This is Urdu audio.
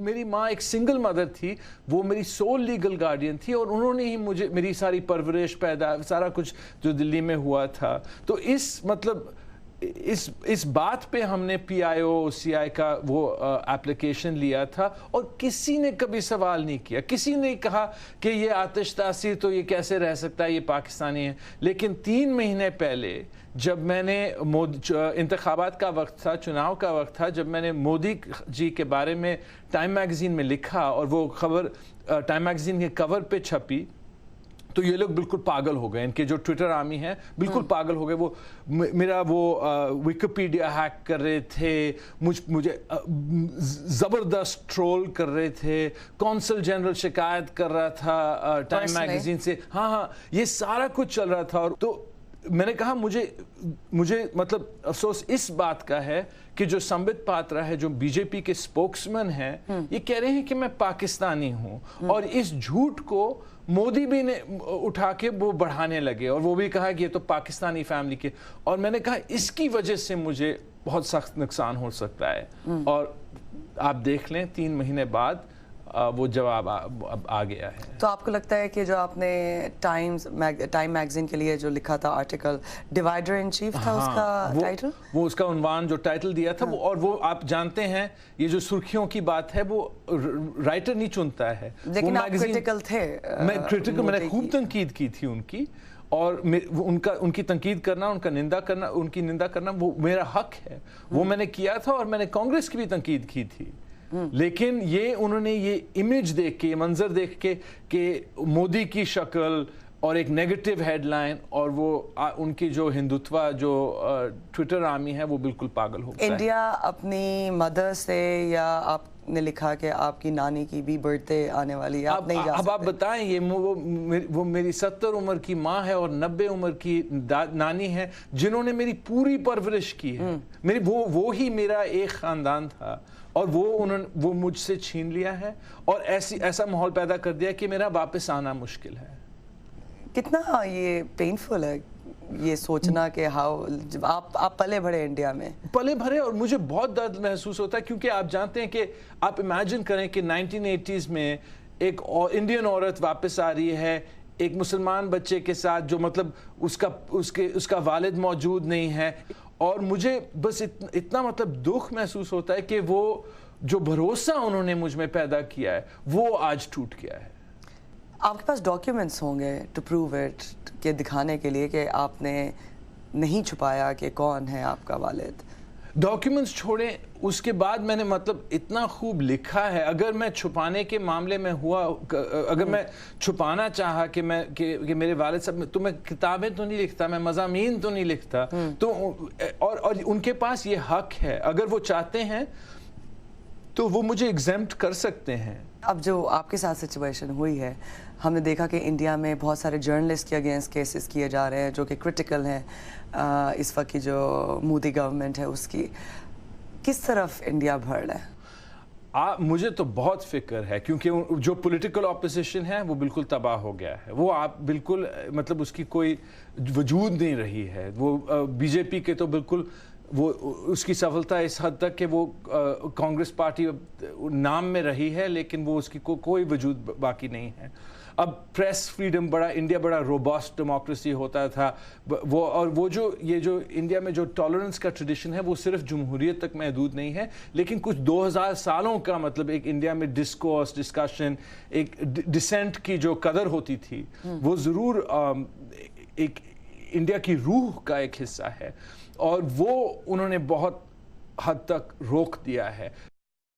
میری ماں ایک سنگل مدر تھی، وہ میری سول لیگل گارڈین تھی، اور انہوں نے ہی مجھے میری ساری پرورش سارا کچھ جو دلی میں ہوا تھا. تو اس بات پہ ہم نے پی آئی او سی آئی کا وہ اپلیکیشن لیا تھا، اور کسی نے کبھی سوال نہیں کیا، کسی نے کہا کہ یہ آتش تاثیر تو یہ کیسے رہ سکتا ہے، یہ پاکستانی ہے. لیکن 3 مہینے پہلے جب میں نے انتخابات کا وقت تھا، چناؤ کا وقت تھا، جب میں نے مودی جی کے بارے میں ٹائم میگزین میں لکھا اور وہ خبر ٹائم میگزین کے کور پہ چھپی، تو یہ لوگ بالکل پاگل ہو گئے. ان کے جو ٹویٹر آرمی ہیں بالکل پاگل ہو گئے. وہ میرا وہ ویکیپیڈیا ہیک کر رہے تھے، مجھے زبردست ٹرول کر رہے تھے، کونسل جنرل شکایت کر رہا تھا ٹائم میگزین سے. ہاں یہ سارا کچھ چل رہا تھا. اور تو میں نے کہا مجھے مطلب افسوس اس بات کا ہے کہ جو سمبت پاترا ہے، جو بی جے پی کے سپوکسمین ہیں، یہ کہہ رہے ہیں کہ میں پاکستانی ہوں، اور اس جھوٹ کو مودی بھی نے اٹھا کے وہ بڑھانے لگے، اور وہ بھی کہا کہ یہ تو پاکستانی فیملی کے. اور میں نے کہا اس کی وجہ سے مجھے بہت سخت نقصان ہو سکتا ہے. اور آپ دیکھ لیں 3 مہینے بعد وہ جواب آ گیا ہے. تو آپ کو لگتا ہے کہ جو آپ نے ٹائم میگزین کے لیے جو لکھا تھا آرٹیکل، ڈیوائڈر ان چیف تھا اس کا ٹائٹل؟ وہ اس کا عنوان جو ٹائٹل دیا تھا، اور وہ آپ جانتے ہیں یہ جو سرخیوں کی بات ہے وہ رائٹر نہیں چنتا ہے. لیکن آپ کریٹیکل تھے. میں نے خوب تنقید کی تھی ان کی، اور ان کی تنقید کرنا، ان کی نندا کرنا وہ میرا حق ہے. وہ میں نے کیا تھا، اور میں نے کانگریس کی بھی تنقید کی تھی. لیکن انہوں نے یہ امیج دیکھ کے، یہ منظر دیکھ کے کہ مودی کی شکل اور ایک نیگیٹو ہیڈ لائن، اور وہ ان کی جو ہندوتوا جو ٹویٹر آرمی ہے وہ بالکل پاگل ہو گیا. انڈیا اپنی مدر سے، یا آپ نے لکھا کہ آپ کی نانی کی بھی برتھ ڈے آنے والی ہے، آپ نہیں جا سکتے. اب آپ بتائیں، وہ میری 70 عمر کی ماں ہے اور 90 عمر کی نانی ہے، جنہوں نے میری پوری پرورش کی ہے. وہ ہی میرا ایک خاندان تھا، اور وہ مجھ سے چھین لیا ہے، اور ایسا ماحول پیدا کر دیا کہ میرا واپس آنا مشکل ہے. کتنا یہ پینفل ہے یہ سوچنا کہ آپ پلے بھرے انڈیا میں، پلے بھرے، اور مجھے بہت درد محسوس ہوتا ہے. کیونکہ آپ جانتے ہیں کہ آپ امیجن کریں کہ 1980s میں ایک انڈین عورت واپس آ رہی ہے ایک مسلمان بچے کے ساتھ، جو مطلب اس کا والد موجود نہیں ہے. اور مجھے بس اتنا مطلب دکھ محسوس ہوتا ہے کہ وہ جو بھروسہ انہوں نے مجھ میں پیدا کیا ہے وہ آج ٹوٹ گیا ہے. آپ کے پاس ڈاکیومنٹس ہوں گے ٹو پروو اٹ، کہ دکھانے کے لیے کہ آپ نے نہیں چھپایا کہ کون ہے آپ کا والد. ڈاکیومنٹس چھوڑیں، اس کے بعد میں نے مطلب اتنا خوب لکھا ہے. اگر میں چھپانے کے معاملے میں اگر میں چھپانا چاہا کہ میرے والد صاحب، تو میں کتابیں تو نہیں لکھتا، میں مضامین تو نہیں لکھتا. تو اور ان کے پاس یہ حق ہے، اگر وہ چاہتے ہیں تو وہ مجھے ایگزیمپٹ کر سکتے ہیں. اب جو آپ کے ساتھ سچویشن ہوئی ہے، ہم نے دیکھا کہ انڈیا میں بہت سارے جرنلسٹ کے اگینسٹ کیسز کیے جا رہے ہیں جو کہ کرٹیکل ہیں اس وقت کی جو مودی گورنمنٹ ہے اس کی. کس طرف انڈیا بڑھ رہا ہے؟ مجھے تو بہت فکر ہے، کیونکہ جو پولیٹیکل اپوزیشن ہے وہ بالکل تباہ ہو گیا ہے. وہ آپ بالکل مطلب اس کی کوئی وجود نہیں رہی ہے. وہ بی جے پی کے تو بالکل وہ اس کی سفلتا اس حد تک کہ وہ کانگریس پارٹی نام میں رہی ہے، لیکن وہ اس کی کوئی وجود باقی نہیں ہے. اب پریس فریڈم انڈیا بڑا روبسٹ ڈیموکریسی ہوتا تھا، اور وہ جو انڈیا میں جو ٹالرنس کا ٹریڈیشن ہے وہ صرف جمہوریت تک محدود نہیں ہے، لیکن کچھ 2000 سالوں کا مطلب ایک انڈیا میں ڈسکورس، ڈسکشن، ایک ڈسینٹ کی جو قدر ہوتی تھی، وہ ضرور ایک انڈیا کی روح کا ایک حصہ ہے، اور وہ انہوں نے بہت حد تک روک دیا ہے.